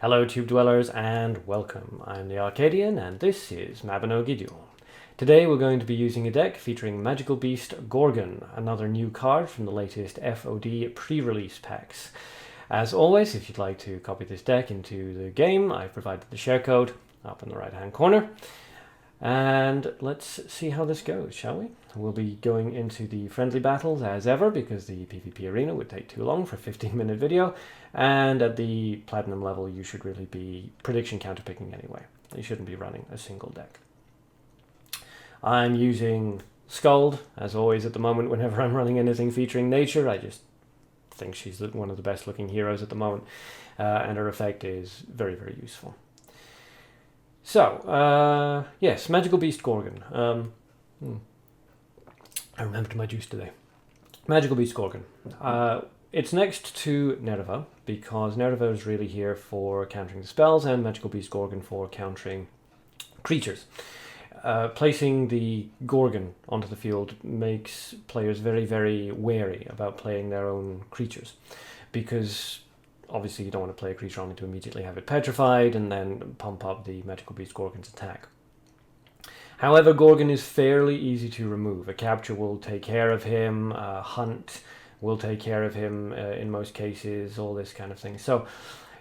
Hello tube dwellers and welcome. I'm the Arcadean and this is Mabinogi Duel. Today we're going to be using a deck featuring Magical Beast Gorgon, another new card from the latest FOD pre-release packs. As always, if you'd like to copy this deck into the game, I've provided the share code up in the right hand corner. And let's see how this goes, shall we? We'll be going into the friendly battles as ever because the PvP arena would take too long for a 15-minute video, and at the platinum level you should really be prediction counterpicking anyway. You shouldn't be running a single deck. I'm using Skuld, as always at the moment whenever I'm running anything featuring nature. I just think she's one of the best looking heroes at the moment, and her effect is very, very useful. So, yes, Magical Beast Gorgon. I remembered my juice today. Magical Beast Gorgon. It's next to Nerva, because Nerva is really here for countering the spells, and Magical Beast Gorgon for countering creatures. Placing the Gorgon onto the field makes players very, very wary about playing their own creatures, because obviously you don't want to play a creature only to immediately have it petrified and then pump up the Magical Beast Gorgon's attack. However, Gorgon is fairly easy to remove. A capture will take care of him, a hunt will take care of him in most cases, all this kind of thing. So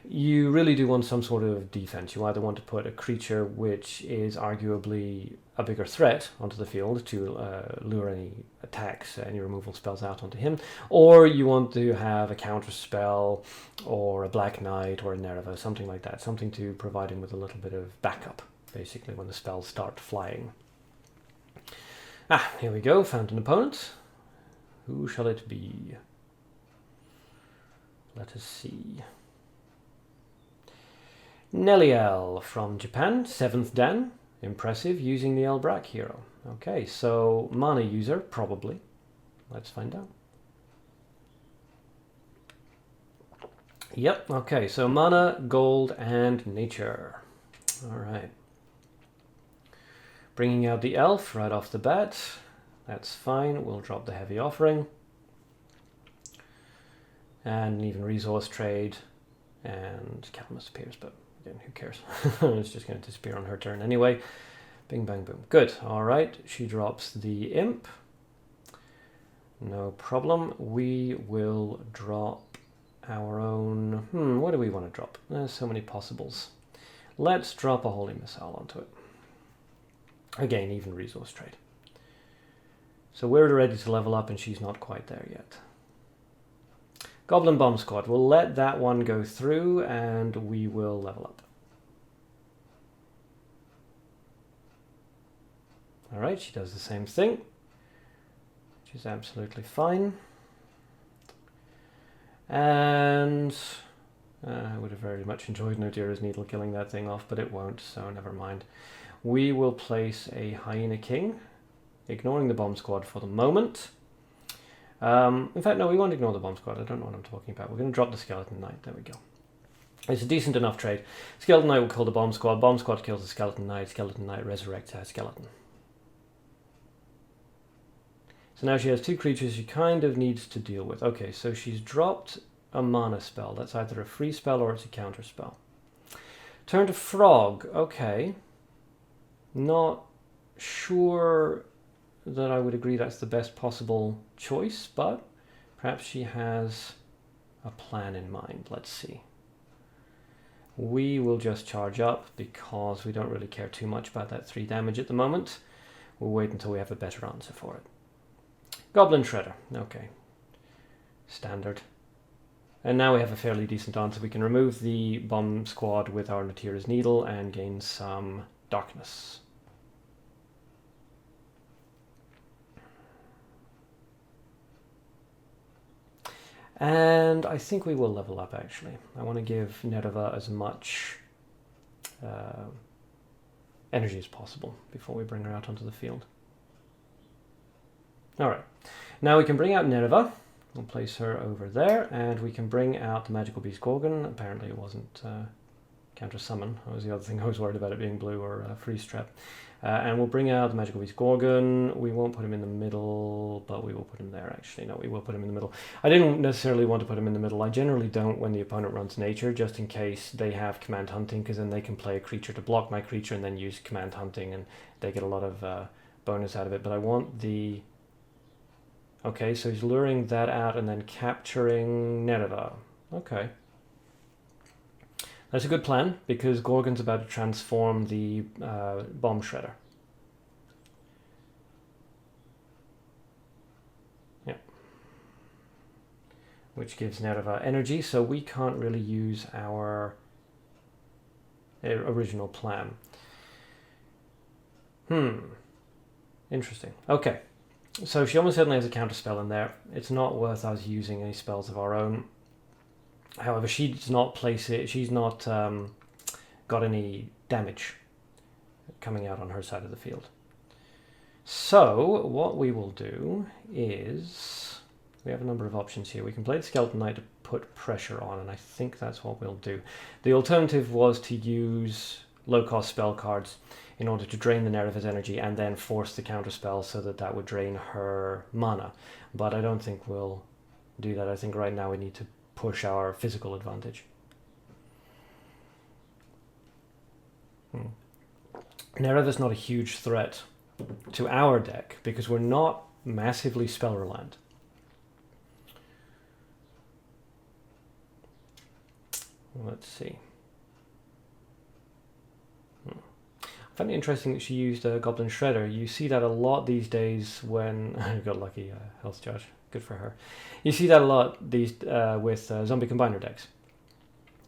you really do want some sort of defense. You either want to put a creature which is arguably a bigger threat onto the field to lure any attacks, any removal spells out onto him, or you want to have a counter spell or a Black Knight or a Nerva, something like that, something to provide him with a little bit of backup, basically, when the spells start flying. Here we go, found an opponent. Who shall it be? Let us see. Neliel from Japan, 7th Dan. Impressive, using the Elbrak hero. Okay, so mana user, probably. Let's find out. Yep, okay, so mana, gold, and nature. Alright. Bringing out the elf right off the bat. That's fine, we'll drop the heavy offering. And even resource trade. And Calmus appears, but again, who cares? It's just going to disappear on her turn anyway. Bing, bang, boom. Good. All right. She drops the imp. No problem. We will drop our own... what do we want to drop? There's so many possibles. Let's drop a holy missile onto it. Again, even resource trade. So we're ready to level up and she's not quite there yet. Goblin Bomb Squad. We'll let that one go through and we will level up. Alright, she does the same thing, which is absolutely fine. And I would have very much enjoyed Nodira's Needle killing that thing off, but it won't, so never mind. We will place a Hyena King, ignoring the Bomb Squad for the moment. In fact, no, we won't ignore the Bomb Squad. I don't know what I'm talking about. We're going to drop the Skeleton Knight. There we go. It's a decent enough trade. Skeleton Knight will kill the Bomb Squad. Bomb Squad kills the Skeleton Knight. Skeleton Knight resurrects her skeleton. So now she has two creatures she kind of needs to deal with. Okay, so she's dropped a mana spell. That's either a free spell or it's a counter spell. Turn to Frog. Okay. Not sure that I would agree that's the best possible choice, but perhaps she has a plan in mind. Let's see. We will just charge up because we don't really care too much about that 3 damage at the moment. We'll wait until we have a better answer for it. Goblin Shredder. Okay. Standard. And now we have a fairly decent answer. We can remove the Bomb Squad with our Nodira's Needle and gain some darkness. And I think we will level up, actually. I want to give Nerva as much energy as possible before we bring her out onto the field. Alright, now we can bring out Nerva. We'll place her over there, and we can bring out the Magical Beast Gorgon. Apparently it wasn't Counter summon. That was the other thing I was worried about, it being blue or freeze trap. And we'll bring out the Magical Beast Gorgon. We won't put him in the middle, but we will put him there actually. No, we will put him in the middle. I didn't necessarily want to put him in the middle. I generally don't when the opponent runs nature, just in case they have command hunting, because then they can play a creature to block my creature and then use command hunting and they get a lot of bonus out of it. But I want the... Okay, so he's luring that out and then capturing Nereva. Okay. That's a good plan, because Gorgon's about to transform the bomb shredder. Yeah. Which gives Nereva energy, so we can't really use our original plan. Interesting. Okay. So she almost certainly has a counter spell in there. It's not worth us using any spells of our own. However, she does not place it. She's not got any damage coming out on her side of the field. So what we will do is, we have a number of options here. We can play the Skeleton Knight to put pressure on, and I think that's what we'll do. The alternative was to use low-cost spell cards in order to drain the Nereva's energy and then force the counter spell so that that would drain her mana. But I don't think we'll do that. I think right now we need to push our physical advantage. Nereva's not a huge threat to our deck because we're not massively spell reliant. Let's see. I find it interesting that she used a Goblin Shredder. You see that a lot these days when... I got lucky, health charge. Good for her. You see that a lot these with zombie combiner decks,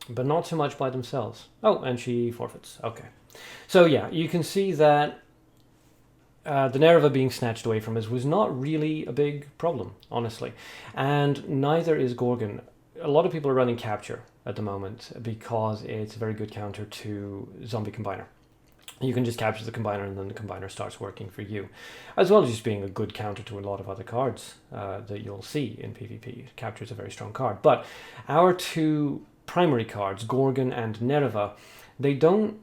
but not so much by themselves. Oh, and she forfeits. Okay. So yeah, you can see that the Nereva being snatched away from us was not really a big problem, honestly. And neither is Gorgon. A lot of people are running Capture at the moment because it's a very good counter to zombie combiner. You can just capture the combiner and then the combiner starts working for you. As well as just being a good counter to a lot of other cards that you'll see in PvP. Capture is a very strong card. But our two primary cards, Gorgon and Nereva, they don't,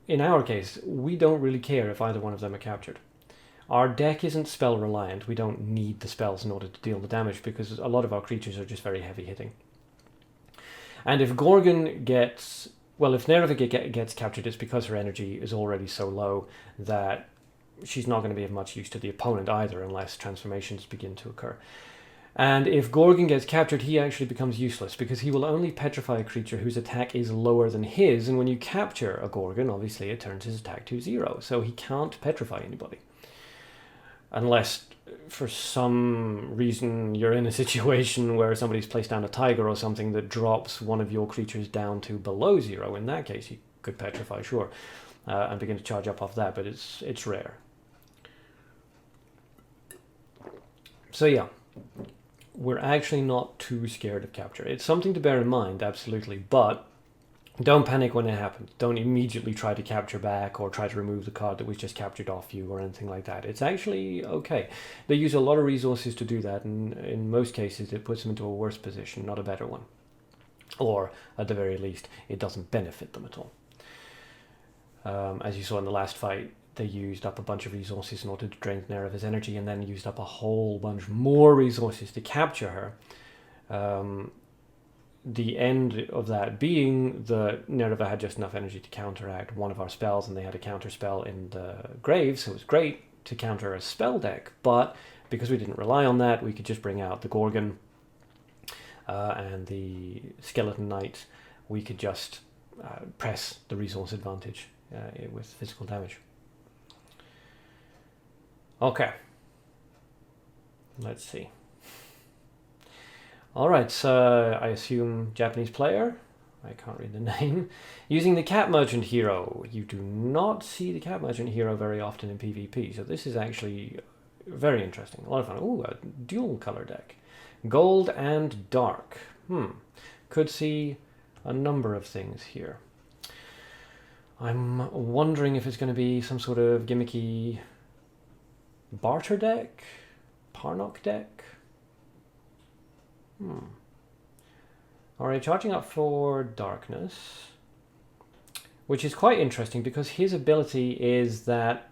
in our case, we don't really care if either one of them are captured. Our deck isn't spell reliant. We don't need the spells in order to deal the damage because a lot of our creatures are just very heavy hitting. And if Gorgon gets... Well, if Nereva gets captured, it's because her energy is already so low that she's not going to be of much use to the opponent either unless transformations begin to occur. And if Gorgon gets captured, he actually becomes useless because he will only petrify a creature whose attack is lower than his, and when you capture a Gorgon, obviously it turns his attack to 0, so he can't petrify anybody. Unless, for some reason, you're in a situation where somebody's placed down a tiger or something that drops one of your creatures down to below 0. In that case, you could petrify, sure, and begin to charge up off that, but it's rare. So yeah, we're actually not too scared of capture. It's something to bear in mind, absolutely, but don't panic when it happens. Don't immediately try to capture back or try to remove the card that was just captured off you or anything like that. It's actually okay. They use a lot of resources to do that, and in most cases it puts them into a worse position, not a better one. Or, at the very least, it doesn't benefit them at all. As you saw in the last fight, they used up a bunch of resources in order to drain Nereva's energy and then used up a whole bunch more resources to capture her. The end of that being that Nereva had just enough energy to counteract one of our spells, and they had a counter spell in the grave, so it was great to counter a spell deck, but because we didn't rely on that, we could just bring out the Gorgon and the Skeleton Knight. We could just press the resource advantage with physical damage. Okay. Let's see. Alright, so I assume Japanese player. I can't read the name. Using the Cat Merchant hero. You do not see the Cat Merchant hero very often in PvP, so this is actually very interesting. A lot of fun. Ooh, a dual color deck. Gold and dark. Could see a number of things here. I'm wondering if it's going to be some sort of gimmicky barter deck? Parnock deck? Alright, charging up for darkness. which is quite interesting because his ability is that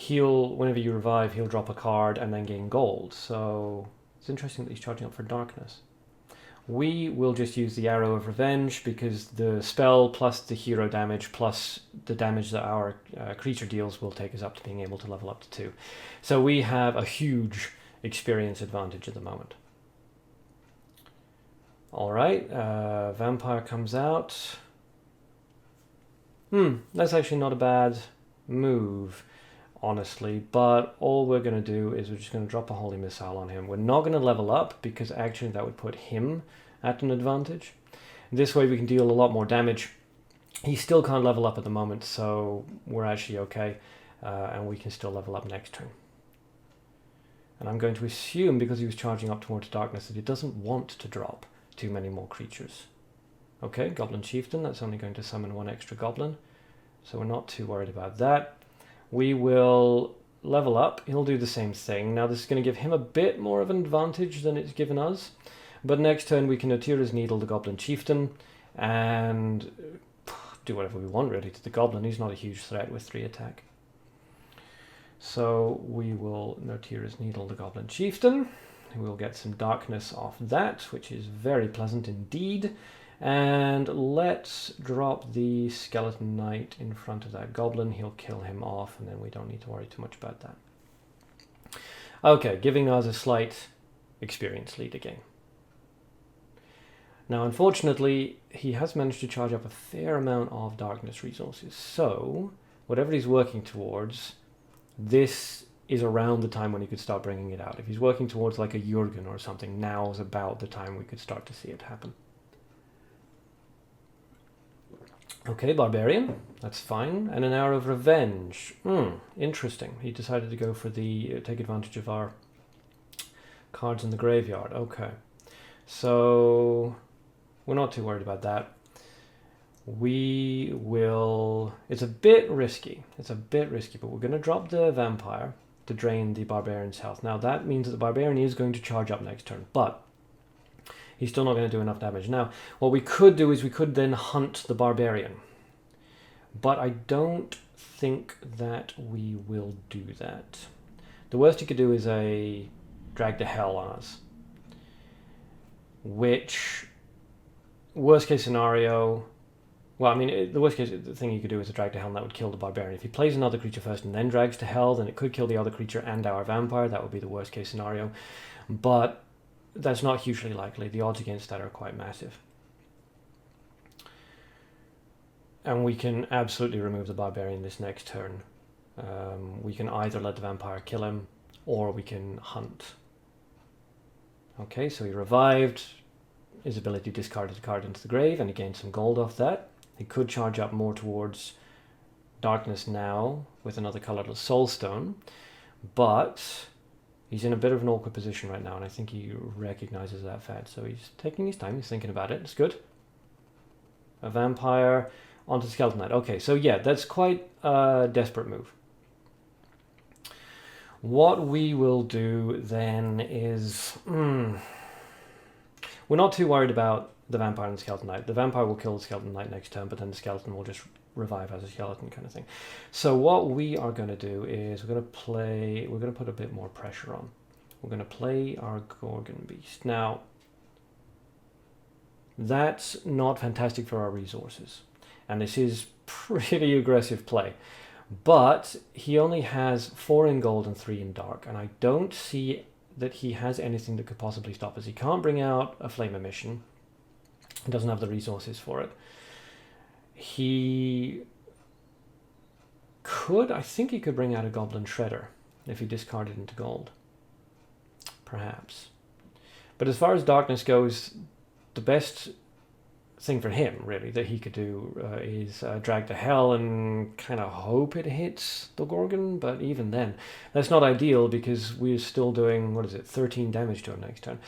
whenever you revive, he'll drop a card and then gain gold. So it's interesting that he's charging up for darkness. We will just use the Arrow of Revenge because the spell plus the hero damage plus the damage that our creature deals will take us up to being able to level up to 2. So we have a huge experience advantage at the moment. Alright, Vampire comes out. That's actually not a bad move, honestly, but all we're going to do is we're just going to drop a Holy Missile on him. We're not going to level up because actually that would put him at an advantage. This way we can deal a lot more damage. He still can't level up at the moment, so we're actually okay, and we can still level up next turn. And I'm going to assume, because he was charging up towards darkness, that he doesn't want to drop too many more creatures. Okay, Goblin Chieftain, that's only going to summon 1 extra goblin, so we're not too worried about that. We will level up. He'll do the same thing. Now this is going to give him a bit more of an advantage than it's given us, but next turn we can Atira's Needle the Goblin Chieftain and do whatever we want really to the Goblin. He's not a huge threat with 3 attack. So we will Atira's Needle the Goblin Chieftain. We'll get some darkness off that, which is very pleasant indeed. And let's drop the Skeleton Knight in front of that Goblin. He'll kill him off, and then we don't need to worry too much about that. Okay, giving us a slight experience lead again. Now, unfortunately, he has managed to charge up a fair amount of darkness resources. So, whatever he's working towards, this is around the time when he could start bringing it out. If he's working towards like a Jurgen or something, now is about the time we could start to see it happen. Okay, Barbarian, that's fine. And an Arrow of Revenge. Interesting. He decided to go for the take advantage of our cards in the graveyard. Okay. So we're not too worried about that. We will... It's a bit risky. It's a bit risky, but we're going to drop the Vampire to drain the Barbarian's health. Now that means that the Barbarian is going to charge up next turn, but he's still not going to do enough damage. Now, what we could do is we could then hunt the Barbarian. But I don't think that we will do that. The worst he could do is a Drag to Hell on us. Which, worst case scenario... Well, I mean, the worst case thing you could do is a Drag to Hell, and that would kill the Barbarian. If he plays another creature first and then drags to Hell, then it could kill the other creature and our Vampire. That would be the worst case scenario. But that's not hugely likely. The odds against that are quite massive. And we can absolutely remove the Barbarian this next turn. We can either let the Vampire kill him, or we can hunt. Okay, so he revived. His ability discarded a card into the grave, and he gained some gold off that. He could charge up more towards darkness now with another colorless soulstone, but he's in a bit of an awkward position right now, and I think he recognizes that fact. So he's taking his time, he's thinking about it. It's good. A Vampire onto Skeleton Knight. Okay, so yeah, that's quite a desperate move. What we will do then is... we're not too worried about the Vampire and the Skeleton Knight. The Vampire will kill the Skeleton Knight next turn, but then the Skeleton will just revive as a skeleton kind of thing. So what we are going to do is we're going to put a bit more pressure on. We're going to play our Gorgon Beast. Now, that's not fantastic for our resources, and this is pretty aggressive play. But he only has 4 in gold and 3 in dark, and I don't see that he has anything that could possibly stop us. He can't bring out a Flame Emission. He doesn't have the resources for it. He could, I think he could bring out a Goblin Shredder if he discarded into gold. Perhaps. But as far as darkness goes, the best thing for him, really, that he could do is drag to Hell and kind of hope it hits the Gorgon, but even then, that's not ideal because we're still doing, 13 damage to him next turn.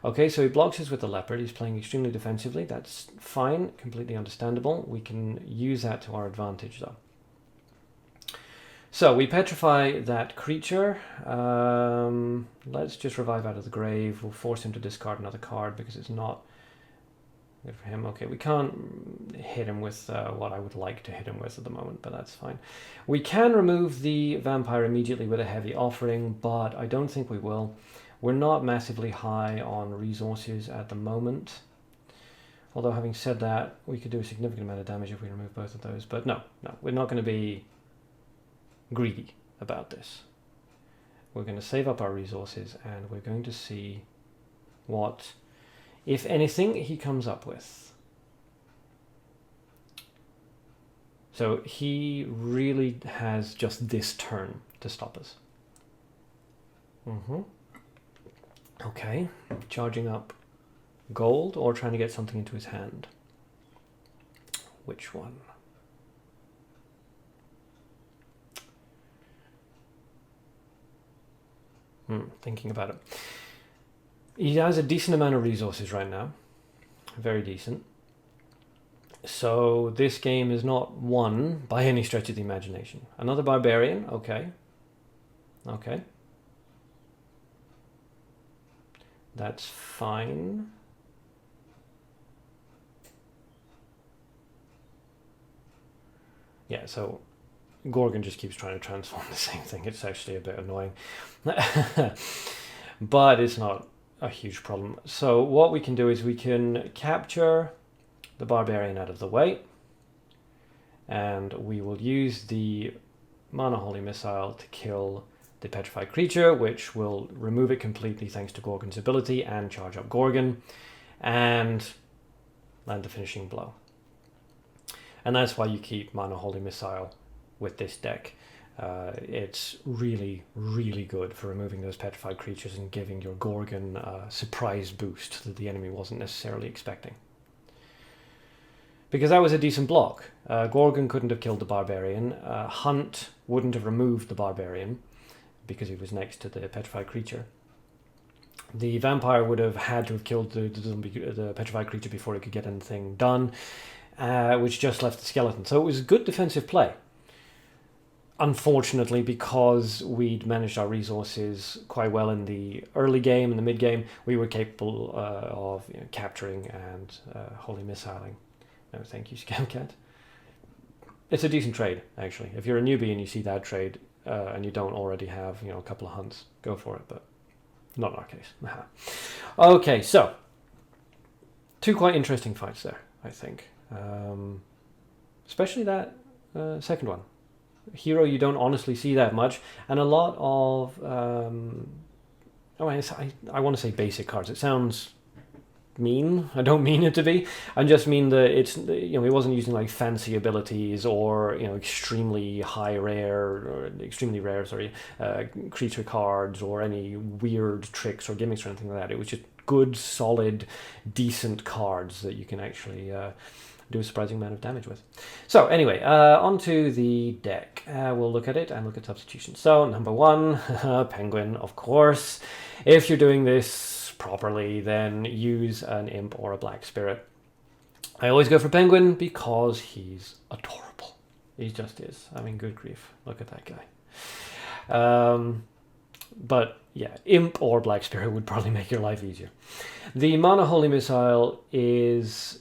Okay, so he blocks us with the Leopard. He's playing extremely defensively. That's fine, completely understandable. We can use that to our advantage, though. So we petrify that creature. Let's just revive out of the grave. We'll force him to discard another card because it's not Good for him. Okay, we can't hit him with what I would like to hit him with at the moment, but that's fine. We can remove the vampire immediately with a heavy offering, but I don't think we will. We're not massively high on resources at the moment. Although having said that, we could do a significant amount of damage if we remove both of those. But no, we're not going to be greedy about this. We're going to save up our resources and we're going to see what, if anything, he comes up with. So he really has just this turn to stop us. Okay, charging up gold or trying to get something into his hand. Which one? Thinking about it. He has a decent amount of resources right now. Very decent. So this game is not won by any stretch of the imagination. Another barbarian, okay. Okay. That's fine. Yeah, so Gorgon just keeps trying to transform the same thing. It's actually a bit annoying. But it's not a huge problem. So what we can do is we can capture the barbarian out of the way. And we will use the Mana Holy Missile to kill the petrified creature, which will remove it completely thanks to Gorgon's ability, and charge up Gorgon and land the finishing blow. And that's why you keep Mana Holy Missile with this deck. It's really, really good for removing those petrified creatures and giving your Gorgon a surprise boost that the enemy wasn't necessarily expecting. Because that was a decent block. Gorgon couldn't have killed the barbarian. Hunt wouldn't have removed the barbarian because he was next to the petrified creature. The vampire would have had to have killed the petrified creature before it could get anything done, which just left the skeleton. So it was a good defensive play. Unfortunately, because we'd managed our resources quite well in the early game and the mid game, we were capable of capturing and holy missiling. No, thank you, devCAT. It's a decent trade, actually. If you're a newbie and you see that trade and you don't already have a couple of hunts, go for it, but not in our case. Okay, so two quite interesting fights there, I think. Especially that second one. Hero you don't honestly see that much, and a lot of I want to say basic cards. It sounds mean. I don't mean it to be. I just mean that it's he wasn't using like fancy abilities or extremely high rare or extremely rare creature cards or any weird tricks or gimmicks or anything like that. It was just good, solid, decent cards that you can actually do a surprising amount of damage with. So anyway, onto the deck. We'll look at it and look at substitutions. So number one, Penguin, of course. If you're doing this properly, then use an Imp or a Black Spirit. I always go for Penguin because he's adorable. He just is. I mean, good grief. Look at that guy. But yeah, Imp or Black Spirit would probably make your life easier. The Mana Holy Missile is...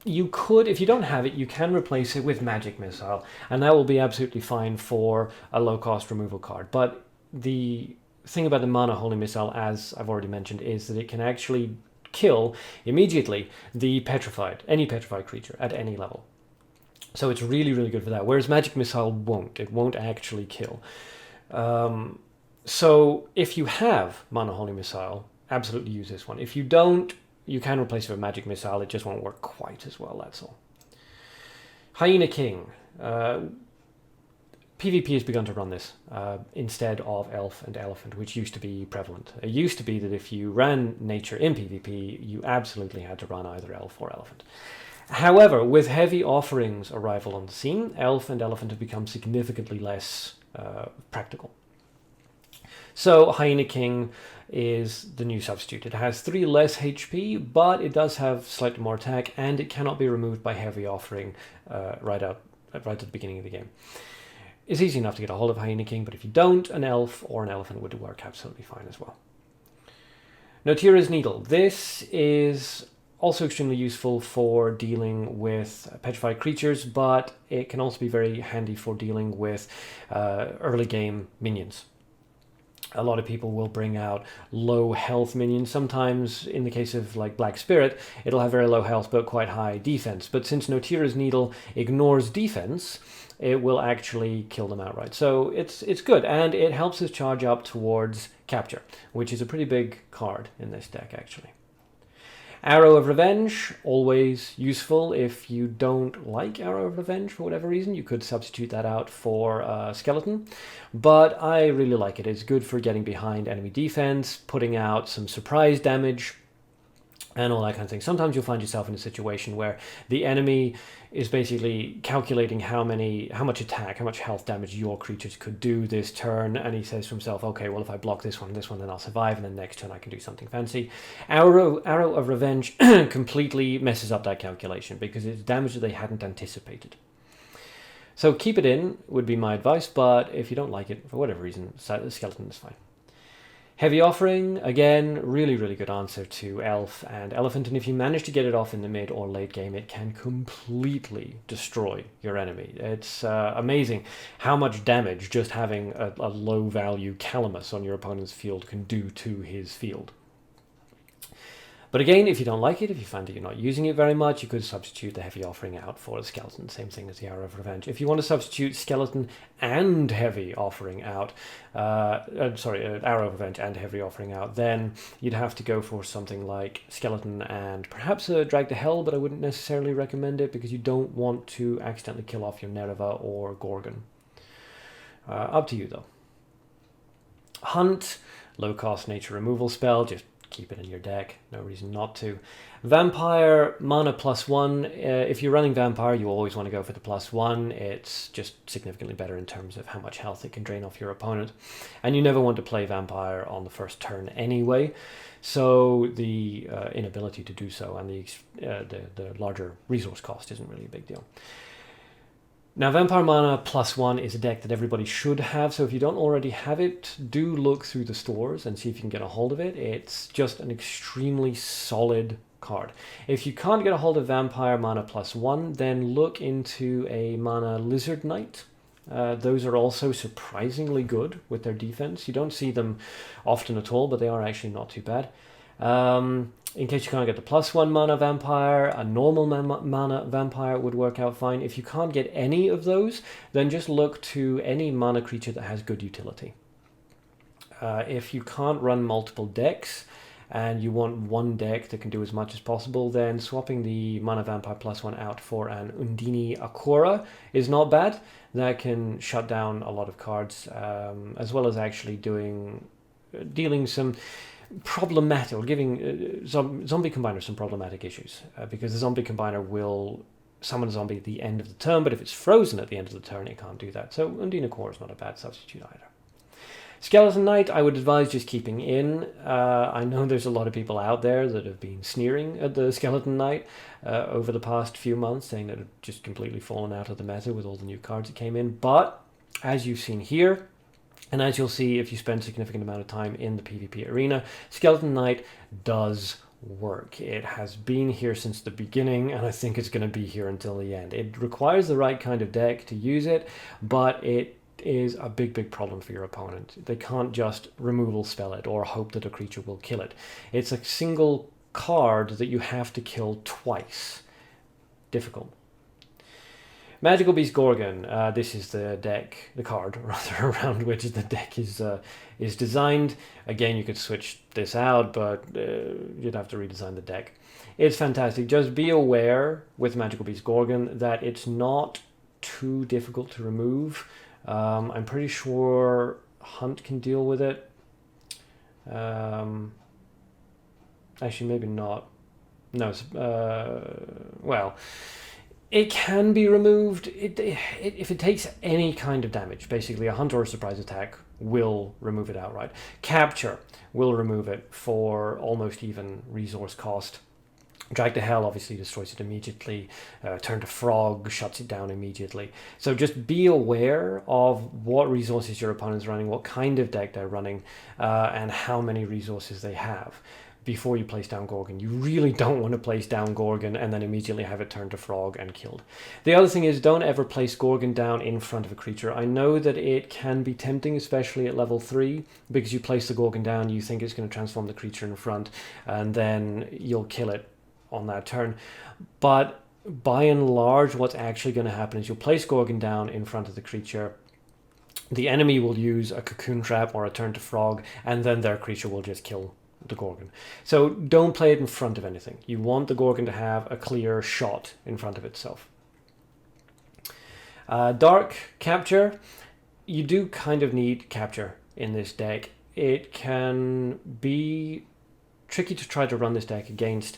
you could, if you don't have it, you can replace it with Magic Missile, and that will be absolutely fine for a low-cost removal card. But the thing about the Mana Holy Missile, as I've already mentioned, is that it can actually kill immediately the petrified, any petrified creature at any level. So it's really, really good for that, whereas Magic Missile won't. It won't actually kill. So if you have Mana Holy Missile, absolutely use this one. If you don't, you can replace it with Magic Missile, it just won't work quite as well, that's all. Hyena King. PvP has begun to run this instead of Elf and Elephant, which used to be prevalent. It used to be that if you ran Nature in PvP, you absolutely had to run either Elf or Elephant. However, with heavy offerings arrival on the scene, Elf and Elephant have become significantly less practical. So Hyena King is the new substitute. It has 3 less HP, but it does have slightly more attack, and it cannot be removed by heavy offering right at the beginning of the game. It's easy enough to get a hold of Hyena King, but if you don't, an Elf or an Elephant would work absolutely fine as well. Notira's Needle. This is also extremely useful for dealing with petrified creatures, but it can also be very handy for dealing with early game minions. A lot of people will bring out low health minions. Sometimes, in the case of like Black Spirit, it'll have very low health but quite high defense. But since Notira's Needle ignores defense, it will actually kill them outright. So it's good, and it helps us charge up towards capture, which is a pretty big card in this deck, actually. Arrow of Revenge, always useful. If you don't like Arrow of Revenge for whatever reason, you could substitute that out for Skeleton. But I really like it. It's good for getting behind enemy defense, putting out some surprise damage, and all that kind of thing. Sometimes you'll find yourself in a situation where the enemy is basically calculating how much attack, how much health damage your creatures could do this turn, and he says to himself, okay, well, if I block this one, then I'll survive, and then next turn I can do something fancy. Arrow of Revenge completely messes up that calculation because it's damage that they hadn't anticipated. So keep it in would be my advice, but if you don't like it, for whatever reason, Skeleton is fine. Heavy Offering, again, really, really good answer to Elf and Elephant, and if you manage to get it off in the mid or late game, it can completely destroy your enemy. It's amazing how much damage just having a low-value Calamus on your opponent's field can do to his field. But again, if you don't like it, if you find that you're not using it very much, you could substitute the Heavy Offering out for the Skeleton, same thing as the Arrow of Revenge. If you want to substitute Skeleton and Heavy Offering out, Arrow of Revenge and Heavy Offering out, then you'd have to go for something like Skeleton and perhaps a Drag to Hell, but I wouldn't necessarily recommend it because you don't want to accidentally kill off your Nereva or Gorgon. Up to you, though. Hunt, low-cost nature removal spell, just keep it in your deck, no reason not to. Vampire, mana +1. If you're running Vampire, you always want to go for the +1. It's just significantly better in terms of how much health it can drain off your opponent. And you never want to play Vampire on the first turn anyway, so the inability to do so and the larger resource cost isn't really a big deal. Now, Vampire Mana +1 is a deck that everybody should have, so if you don't already have it, do look through the stores and see if you can get a hold of it. It's just an extremely solid card. If you can't get a hold of Vampire Mana +1, then look into a Mana Lizard Knight. Those are also surprisingly good with their defense. You don't see them often at all, but they are actually not too bad. In case you can't get the +1 mana Vampire, a normal mana Vampire would work out fine. If you can't get any of those, then just look to any mana creature that has good utility. If you can't run multiple decks and you want one deck that can do as much as possible, then swapping the mana Vampire +1 out for an Undine Akora is not bad. That can shut down a lot of cards, as well as actually dealing some problematic, or giving Zombie Combiner some problematic issues, because the Zombie Combiner will summon a zombie at the end of the turn, but if it's frozen at the end of the turn, it can't do that. So Undine Core is not a bad substitute either. Skeleton Knight, I would advise just keeping in. I know there's a lot of people out there that have been sneering at the Skeleton Knight over the past few months, saying that it just completely fallen out of the meta with all the new cards that came in, but as you've seen here, and as you'll see if you spend a significant amount of time in the PvP arena, Skeleton Knight does work. It has been here since the beginning, and I think it's going to be here until the end. It requires the right kind of deck to use it, but it is a big, big problem for your opponent. They can't just removal spell it or hope that a creature will kill it. It's a single card that you have to kill twice. Difficult. Magical Beast Gorgon. This is the deck, the card rather, around which the deck is designed. Again, you could switch this out, but you'd have to redesign the deck. It's fantastic. Just be aware with Magical Beast Gorgon that it's not too difficult to remove. I'm pretty sure Hunt can deal with it. Actually, maybe not. No. Well. It can be removed if it takes any kind of damage. Basically, a Hunt or a Surprise Attack will remove it outright. Capture will remove it for almost even resource cost. Drag to Hell obviously destroys it immediately. Turn to Frog shuts it down immediately. So just be aware of what resources your opponent's running, what kind of deck they're running, and how many resources they have. before you place down Gorgon. You really don't want to place down Gorgon and then immediately have it turn to frog and killed. The other thing is, don't ever place Gorgon down in front of a creature. I know that it can be tempting, especially at level 3, because you place the Gorgon down, you think it's going to transform the creature in front, and then you'll kill it on that turn. But by and large, what's actually going to happen is you'll place Gorgon down in front of the creature. The enemy will use a cocoon trap or a turn to frog, and then their creature will just kill the Gorgon. So don't play it in front of anything. You want the Gorgon to have a clear shot in front of itself. Dark capture. You do kind of need capture in this deck. It can be tricky to try to run this deck against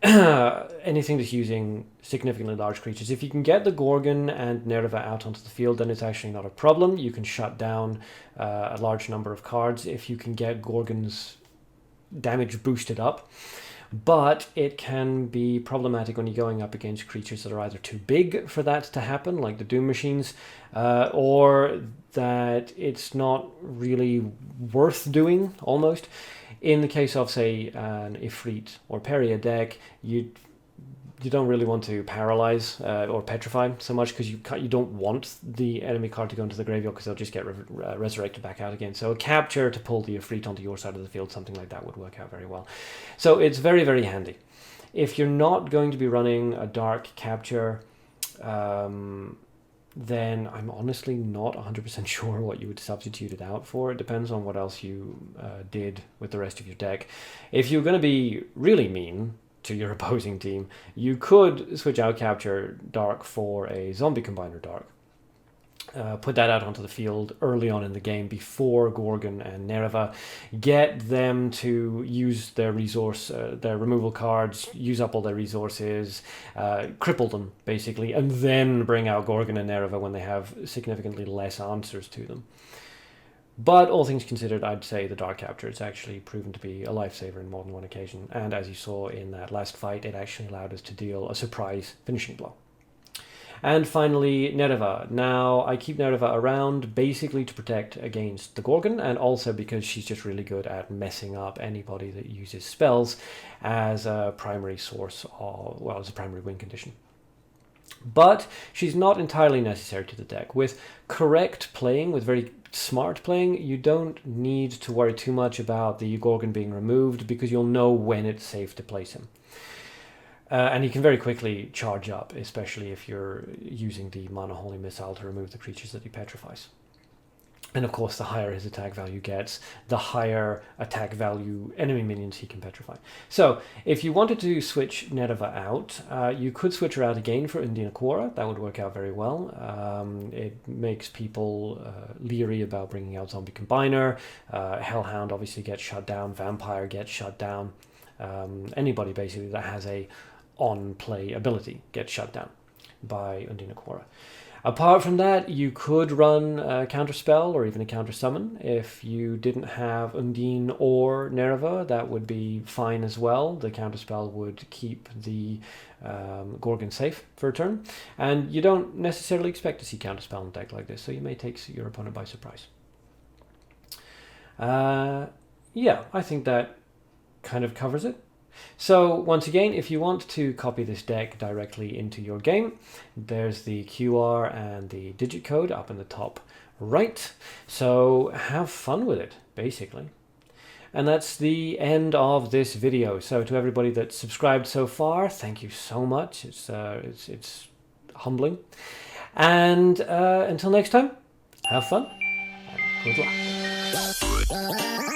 anything that's using significantly large creatures. If you can get the Gorgon and Nerva out onto the field, then it's actually not a problem. You can shut down a large number of cards if you can get Gorgon's damage boosted up. But it can be problematic when you're going up against creatures that are either too big for that to happen, like the Doom Machines, or that it's not really worth doing, almost. In the case of, say, an Ifrit or Peria deck, you don't really want to paralyze or petrify so much, because you don't want the enemy card to go into the graveyard, because they'll just get resurrected back out again. So a capture to pull the Ifrit onto your side of the field, something like that would work out very well. So it's very, very handy. If you're not going to be running a dark capture, then I'm honestly not 100% sure what you would substitute it out for. It depends on what else you did with the rest of your deck. If you're going to be really mean to your opposing team, you could switch out Capture Dark for a Zombie Combiner Dark. Put that out onto the field early on in the game before Gorgon and Nerva. Get them to use their resource, their removal cards, use up all their resources, cripple them basically, and then bring out Gorgon and Nerva when they have significantly less answers to them. But all things considered, I'd say the Dark Capture is actually proven to be a lifesaver in more than one occasion. And as you saw in that last fight, it actually allowed us to deal a surprise finishing blow. And finally, Nerva. Now, I keep Nerva around basically to protect against the Gorgon, and also because she's just really good at messing up anybody that uses spells as a primary source of, well, as a primary win condition. But she's not entirely necessary to the deck. With correct playing, with very smart playing, you don't need to worry too much about the Gorgon being removed, because you'll know when it's safe to place him. And he can very quickly charge up, especially if you're using the Mana Holy Missile to remove the creatures that he petrifies. And of course, the higher his attack value gets, the higher attack value enemy minions he can petrify. So, if you wanted to switch Nerva out, you could switch her out again for Undina Quora. That would work out very well. It makes people leery about bringing out Zombie Combiner. Hellhound obviously gets shut down. Vampire gets shut down. Anybody basically that has a on-play ability gets shut down by Undina Quora. Apart from that, you could run a counterspell or even a counter summon. If you didn't have Undine or Nerva, that would be fine as well. The counterspell would keep the Gorgon safe for a turn, and you don't necessarily expect to see counterspell in a deck like this, so you may take your opponent by surprise. Yeah, I think that kind of covers it. So once again, if you want to copy this deck directly into your game, there's the QR and the digit code up in the top right. So have fun with it, basically. And that's the end of this video. So to everybody that's subscribed so far, thank you so much. It's humbling. And until next time, have fun and good luck.